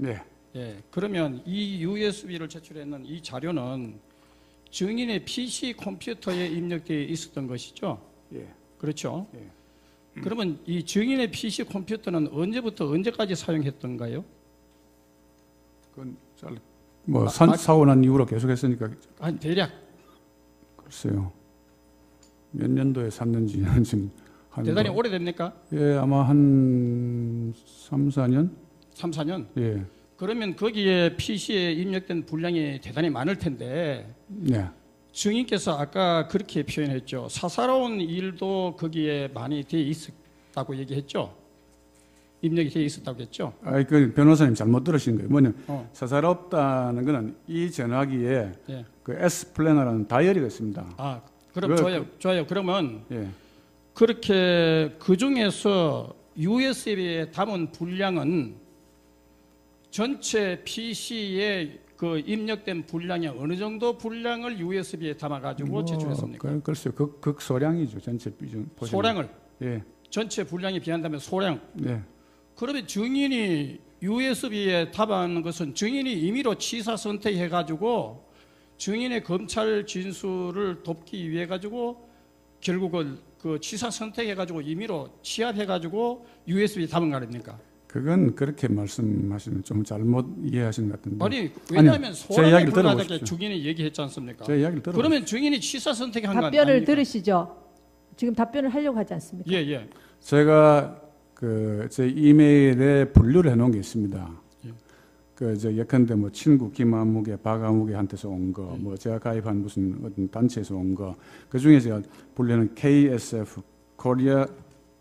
네. 예. 그러면 이 USB를 제출했는 이 자료는 증인의 PC 컴퓨터에 입력되어 있었던 것이죠? 예. 그렇죠? 예. 그러면 이 증인의 PC 컴퓨터는 언제부터 언제까지 사용했던가요? 그건 뭐 사고 난 이후로 계속했으니까 한 대략 글쎄요. 몇 년도에 샀는지는 지금 대단히 오래됩니까? 예, 아마 한 3, 4년? 3, 4년? 예. 그러면 거기에 PC에 입력된 분량이 대단히 많을 텐데 네. 증인께서 아까 그렇게 표현했죠. 사사로운 일도 거기에 많이 돼 있었다고 얘기했죠. 입력이 돼 있었다고 했죠. 그 변호사님 잘못 들으신 거예요. 뭐냐면 사사롭다는 거는 이 전화기에 예. 그 S 플래너라는 다이어리가 있습니다. 아, 그럼 좋아요. 그러면 예. 그렇게 그 중에서 USB에 담은 분량은 전체 PC에 그 입력된 분량이 어느 정도 분량을 USB에 담아가지고 제출했습니까? 글쎄요. 극소량이죠. 전체 비중. 소량을. 예. 전체 분량에 비한다면 소량. 예. 그러면 증인이 USB에 담은 것은 증인이 임의로 취사 선택해가지고 증인의 검찰 진술을 돕기 위해 가지고 결국은 그 취사 선택해가지고 임의로 취합해가지고 USB에 담은 거 아닙니까? 그건 그렇게 말씀하시는 좀 잘못 이해하시는 것 같은데. 아니 왜냐하면 소량에 불과하게 증인이 얘기했지 않습니까? 제 이야기를 들어보십시오. 그러면 증인이 취사 선택한 거 아닙니까? 답변을 들으시죠. 지금 답변을 하려고 하지 않습니까? 예, 예. 제가 제 이메일에 분류를 해놓은 게 있습니다. 예컨대 뭐 친구 김아무개, 박아무개한테서 온 거, 뭐 제가 가입한 무슨 어떤 단체에서 온 거, 그 중에 제가 분류는 KSF, Korea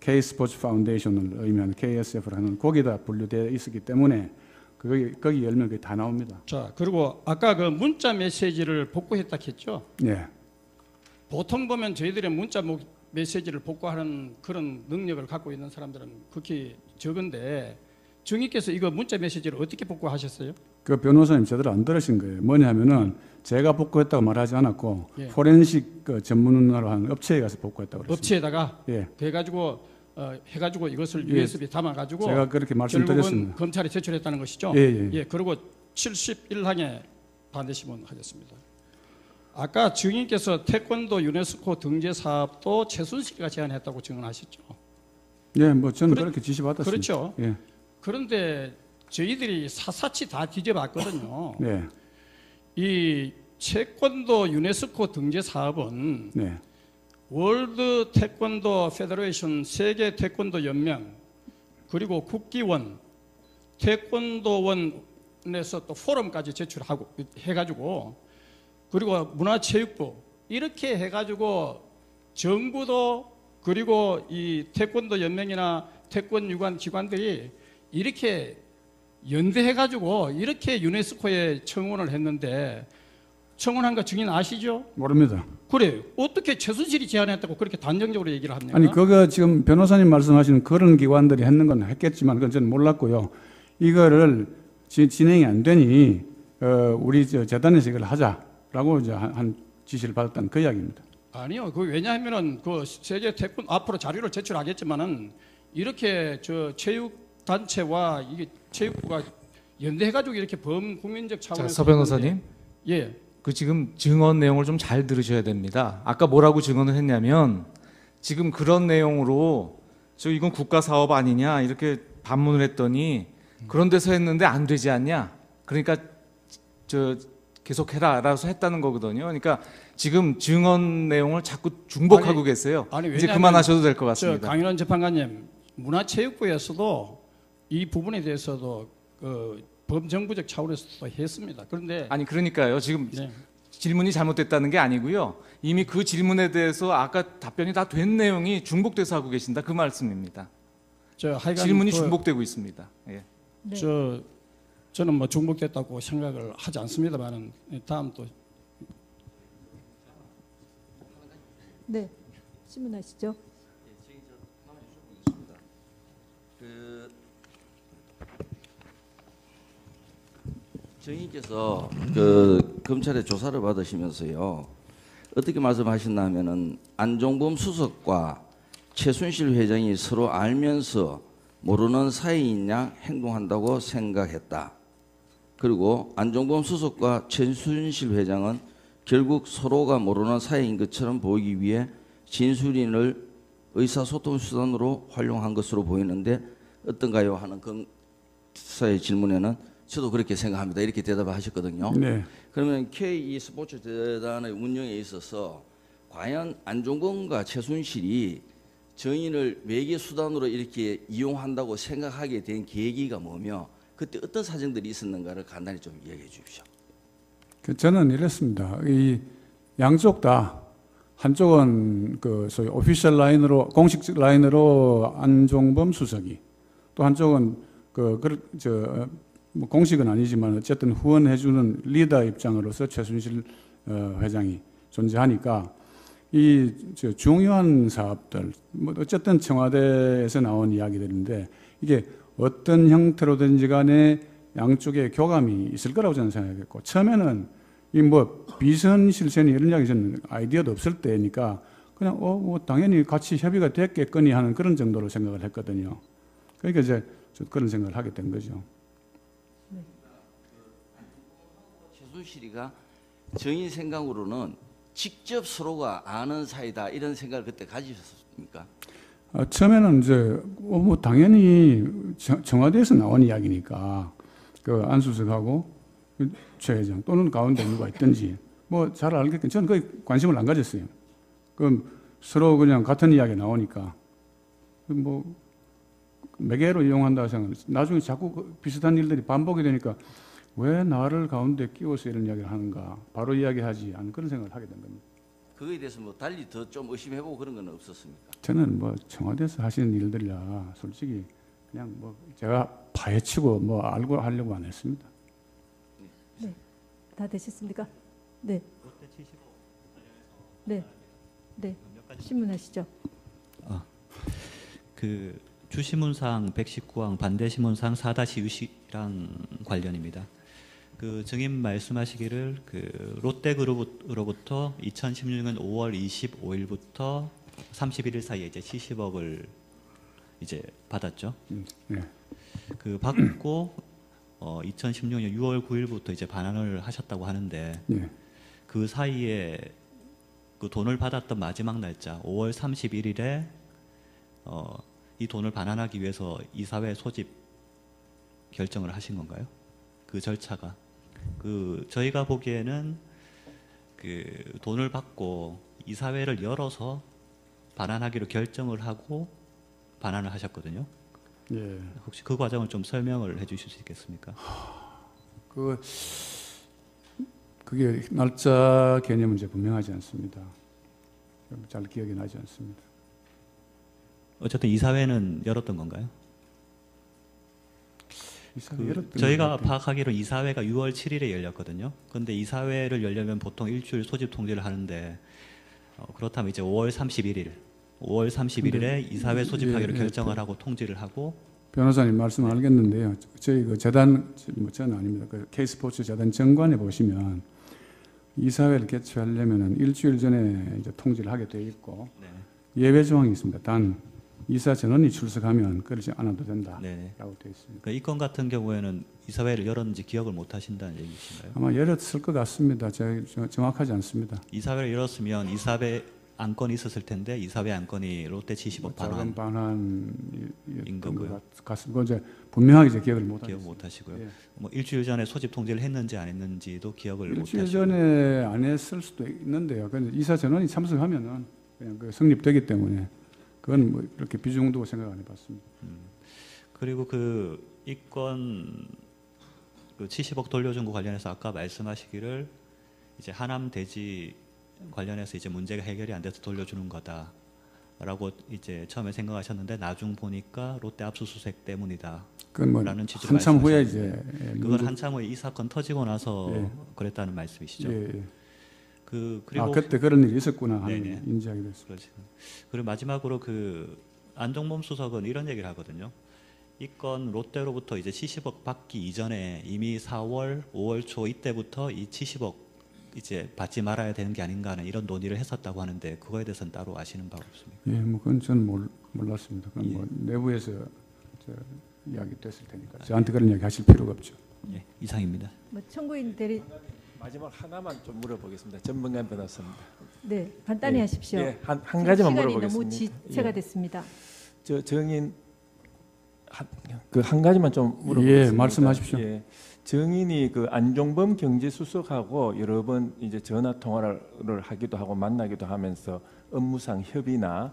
K 스포츠 파운데이션을 의미하는 KSF라는 거기다 분류되어 있었기 때문에 거기 열면 그게 다 나옵니다. 자, 그리고 아까 그 문자 메시지를 복구했다 했죠? 네. 보통 보면 저희들의 문자 메시지를 복구하는 그런 능력을 갖고 있는 사람들은 극히 적은데 증인께서 이거 문자 메시지를 어떻게 복구하셨어요? 그 변호사님 제대로 안 들으신 거예요. 뭐냐면은 제가 복구했다고 말하지 않았고 예. 포렌식 전문으로 한 업체에 가서 복구했다고 그랬습니다. 업체에다가 예. 해가지고 이것을 예. USB 담아가지고 제가 그렇게 결국은 말씀드렸습니다. 검찰에 제출했다는 것이죠. 예. 그리고 71항에 반대시문하셨습니다. 아까 증인께서 태권도 유네스코 등재 사업도 최순실이가 제안했다고 증언하셨죠. 예, 뭐 저는 그렇게 지시받았습니다. 그렇죠. 예. 그런데 저희들이 사사치 다 뒤져봤거든요. 네. 이 태권도 유네스코 등재 사업은 네. 월드 태권도 페더레이션 세계 태권도 연맹 그리고 국기원 태권도원에서 또 포럼까지 제출하고 해가지고 그리고 문화체육부 이렇게 해가지고 정부도 그리고 이 태권도 연맹이나 태권 유관 기관들이 이렇게 연대해가지고 이렇게 유네스코에 청원을 했는데 청원한 거 증인 아시죠? 모릅니다. 그래 어떻게 최순실이 제안했다고 그렇게 단정적으로 얘기를 합니까? 아니 그거 지금 변호사님 말씀하시는 그런 기관들이 했는 건 했겠지만 그건 저는 몰랐고요. 이거를 진행이 안 되니 우리 재단에서 이걸 하자라고 이제 한 지시를 받았다는 그 이야기입니다. 아니요. 그 왜냐하면은 그 세계 태권 앞으로 자료를 제출하겠지만은 이렇게 저 체육 단체와 이게 체육부가 연대해가지고 이렇게 범국민적 차원에서 자, 서 변호사님. 예. 그 지금 증언 내용을 좀 잘 들으셔야 됩니다. 아까 뭐라고 증언을 했냐면 지금 그런 내용으로 이건 국가 사업 아니냐 이렇게 반문을 했더니 그런 데서 했는데 안 되지 않냐. 그러니까 계속 해라라서 했다는 거거든요. 그러니까 지금 증언 내용을 자꾸 중복하고 계세요. 이제 그만하셔도 될 것 같습니다. 강윤환 재판관님, 문화체육부에서도 이 부분에 대해서도 범정부적 차원에서도 했습니다. 그런데 아니 그러니까요. 지금 질문이 잘못됐다는 게 아니고요. 이미 그 질문에 대해서 아까 답변이 다 된 내용이 중복돼서 하고 계신다 그 말씀입니다. 질문이 중복되고 있습니다. 예. 네. 저는 뭐 중복됐다고 생각을 하지 않습니다만은 다음 또 네 질문하시죠. 증인께서 검찰의 조사를 받으시면서요 어떻게 말씀하셨나 하면은 안종범 수석과 최순실 회장이 서로 알면서 모르는 사이인 양 행동한다고 생각했다 그리고 안종범 수석과 최순실 회장은 결국 서로가 모르는 사이인 것처럼 보이기 위해 진술인을 의사소통 수단으로 활용한 것으로 보이는데 어떤가요? 하는 검사의 질문에는 저도 그렇게 생각합니다. 이렇게 대답을 하셨거든요. 네. 그러면 K 스포츠 재단의 운영에 있어서 과연 안종범과 최순실이 정인을 매개 수단으로 이렇게 이용한다고 생각하게 된 계기가 뭐며 그때 어떤 사정들이 있었는가를 간단히 좀 이야기해 주십시오. 저는 이랬습니다. 이 양쪽 다 한쪽은 그 소위 오피셜 라인으로 공식 라인으로 안종범 수석이 또 한쪽은 뭐 공식은 아니지만 어쨌든 후원해주는 리더 입장으로서 최순실 회장이 존재하니까 이 중요한 사업들 뭐 어쨌든 청와대에서 나온 이야기들인데 이게 어떤 형태로든지 간에 양쪽에 교감이 있을 거라고 저는 생각했고 처음에는 이 뭐 비선 실세니 이런 이야기 저는 아이디어도 없을 때니까 그냥 뭐 당연히 같이 협의가 됐겠거니 하는 그런 정도로 생각을 했거든요. 그러니까 이제 그런 생각을 하게 된 거죠. 최순실이가 정인 생각으로는 직접 서로가 아는 사이다 이런 생각을 그때 가지셨습니까? 처음에는 이제 뭐 당연히 청와대에서 나온 이야기니까 그 안수석하고 최 회장 또는 가운데 누가 있든지 뭐 잘 알겠긴 저는 거의 관심을 안 가졌어요. 그럼 서로 그냥 같은 이야기 나오니까 뭐 매개로 이용한다 생각. 나중에 자꾸 비슷한 일들이 반복이 되니까 왜 나를 가운데 끼워서 이런 이야기를 하는가? 바로 이야기하지 않은 그런 생각을 하게 된 겁니다. 그거에 대해서 뭐 달리 더 좀 의심해보고 그런 건 없었습니까? 저는 뭐 청와대에서 하시는 일들이라 솔직히 그냥 뭐 제가 파헤치고 뭐 알고 하려고 안 했습니다. 네. 다 되셨습니까? 네. 네. 네. 신문하시죠. 그 주시문상 119항 반대시문상 4-유시랑 관련입니다. 그 증인 말씀하시기를 그 롯데그룹으로부터 2016년 5월 25일부터 31일 사이에 이제 70억을 이제 받았죠. 네. 그 받고 2016년 6월 9일부터 이제 반환을 하셨다고 하는데 네. 그 사이에 그 돈을 받았던 마지막 날짜 5월 31일에 이 돈을 반환하기 위해서 이사회 소집 결정을 하신 건가요? 그 절차가 그 저희가 보기에는 그 돈을 받고 이사회를 열어서 반환하기로 결정을 하고 반환을 하셨거든요. 예. 혹시 그 과정을 좀 설명을 해주실 수 있겠습니까? 그게 날짜 개념은 이제 분명하지 않습니다. 잘 기억이 나지 않습니다. 어쨌든 이사회는 열었던 건가요? 저희가 파악하기로 이사회가 6월 7일에 열렸거든요. 그런데 이사회를 열려면 보통 일주일 소집 통지를 하는데 그렇다면 이제 5월 31일에 이사회 소집하기로 결정을 하고 통지를 하고 변호사님 말씀 알겠는데요. 저희 그 재단 뭐 저는 아닙니다. 그 K스포츠 재단 정관에 보시면 이사회를 개최하려면은 일주일 전에 이제 통지를 하게 되어 있고 네. 예외 조항이 있습니다. 단 이사 전원이 출석하면 그러지 않아도 된다라고 네. 되어 있습니다. 그러니까 이 건 같은 경우에는 이사회를 열었는지 기억을 못 하신다는 얘기이신가요? 아마 열었을 것 같습니다. 정확하지 않습니다. 이사회를 열었으면 이사회 안건이 있었을 텐데 이사회 안건이 롯데 70억 작은 반환인 반환인 거고요. 것 같습니다. 이제 분명하게 이제 기억을 못 기억 하겠습니다. 못 하시고요. 예. 뭐 일주일 전에 소집 통지를 했는지 안 했는지도 기억을 못 일주일 하시고. 전에 안 했을 수도 있는데요. 근데 이사 전원이 참석하면은 그냥 그 성립되기 때문에 그건 뭐 이렇게 비중 두고 생각 안 해봤습니다. 그리고 그 이건 그 70억 돌려준 거 관련해서 아까 말씀하시기를 이제 하남 대지 관련해서 이제 문제가 해결이 안 돼서 돌려주는 거다라고 이제 처음에 생각하셨는데 나중 보니까 롯데 압수수색 때문이다. 그건 뭐 라는 취지로 한참 후에 말씀하셨는데 이제 그건 한참 후에 이 사건 터지고 나서 예. 그랬다는 말씀이시죠? 예, 예. 그리고 그때 그런 일이 있었구나 하는 네네. 인지하게 됐습니다. 그렇죠. 그리고 마지막으로 그 안종범 수석은 이런 얘기를 하거든요. 이 건 롯데로부터 이제 70억 받기 이전에 이미 4월, 5월 초 이때부터 이 70억 이제 받지 말아야 되는 게 아닌가 하는 이런 논의를 했었다고 하는데 그거에 대해서는 따로 아시는 바가 없습니까? 예, 뭐 그건 저는 몰랐습니다. 그건 뭐 내부에서 이야기 됐을 테니까 저한테 그런 이야기 하실 필요가 없죠. 예, 이상입니다. 뭐 청구인 대리 마지막 하나만 좀 물어보겠습니다. 전문가 변호사입니다. 네 간단히 예, 하십시오. 한 지금 가지만 시간이 물어보겠습니다. 너무 지체가 예. 됐습니다. 저 정인 한 가지만 좀 물어보겠습니다. 예, 말씀하십시오. 예, 정인이 그 안종범 경제수석하고 여러 번 이제 전화 통화를 하기도 하고 만나기도 하면서 업무상 협의나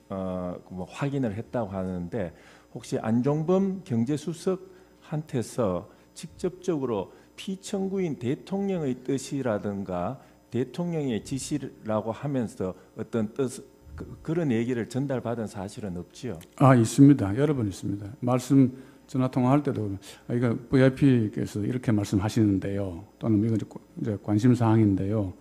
뭐 확인을 했다고 하는데 혹시 안종범 경제수석한테서 직접적으로 피청구인 대통령의 뜻이라든가 대통령의 지시라고 하면서 어떤 뜻 그런 얘기를 전달받은 사실은 없지요? 있습니다. 여러 번 있습니다. 말씀 전화 통화할 때도 이거 VIP께서 이렇게 말씀하시는데요. 또는 이건 이제 관심 사항인데요.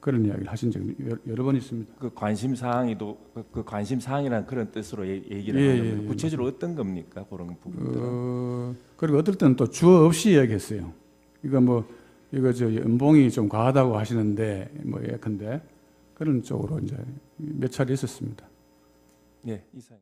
그런 이야기를 하신 적이 여러 번 있습니다. 그 관심 사항이도 그 관심 사항이란 그런 뜻으로 얘기를 예, 하는 겁니다. 예, 구체적으로 어떤 겁니까? 그런 부분들은. 그리고 어떨 때는 또 주어 없이 이야기했어요. 이거 저 연봉이 좀 과하다고 하시는데 뭐 예컨대 그런 쪽으로 이제 몇 차례 있었습니다. 예, 이상.